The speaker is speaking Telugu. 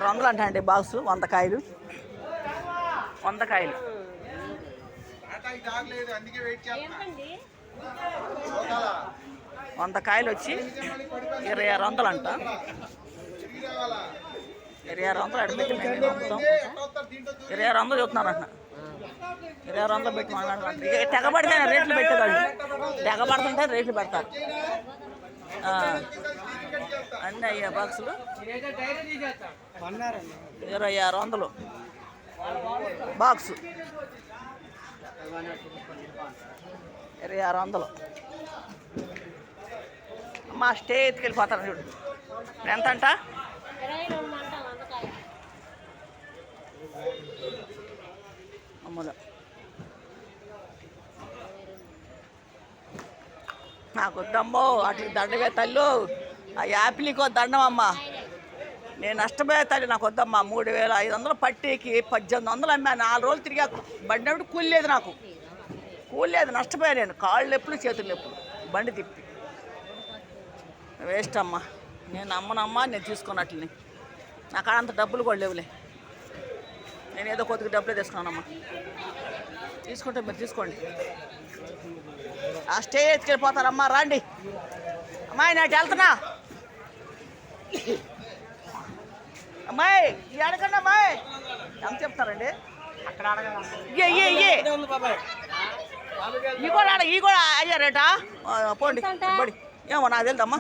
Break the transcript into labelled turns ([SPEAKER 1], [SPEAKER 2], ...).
[SPEAKER 1] 2600 అంట అండి బాక్సు. 100 కాయలు 100 కాయలు. వంద కాయలు వచ్చి 2600 అంట. 2600 అడ్మిట్ మొత్తం 2600 చెప్తున్నారు అంట. 2600 పెట్టి మాట్లాడుకుంటారు. ఇక తెగబడితే రేట్లు పెట్టేవాళ్ళు, తెగబడుతుంటే రేట్లు పెడతారు. అన్నీ అయ్యా బాక్సులు 2600 బాక్సు. 2600 అమ్మా. స్టే ఎత్తుకెళ్ళిపోతారు చూడు. ఎంతంట? అమ్మలో నాకు వద్దమ్మో. అట్లా దండవే తల్లు. ఆ యాపిల్కో దండం అమ్మ. నేను నష్టపోయే తల్లి, నాకు వద్దమ్మా. 3500 పట్టీకి 1800 అమ్మా. 4 రోజులు తిరిగా బండి కూలేదు, నాకు కూలేదు. నష్టపోయా నేను. కాళ్ళు ఎప్పుడు చేతులు ఎప్పుడు బండి తిప్పి వేస్ట్ అమ్మా. నేను అమ్మనమ్మా. నేను తీసుకున్నట్లని నాకు అంత డబ్బులు కూడా లేవులే. నేను ఏదో కొద్దిగా డబ్బులే తీసుకున్నానమ్మా. తీసుకుంటే మీరు తీసుకోండి. ఆ స్టే ఎత్తుకెళ్ళిపోతారమ్మా. రండి అమ్మాయి, నేను వెళ్తున్నా. అమ్మాయి అడగండి అమ్మాయి. ఎంత చెప్తారండి అక్కడ? ఈ కూడా అయ్యారేటా? పోండి. ఏమో నాకు తెలుదమ్మా.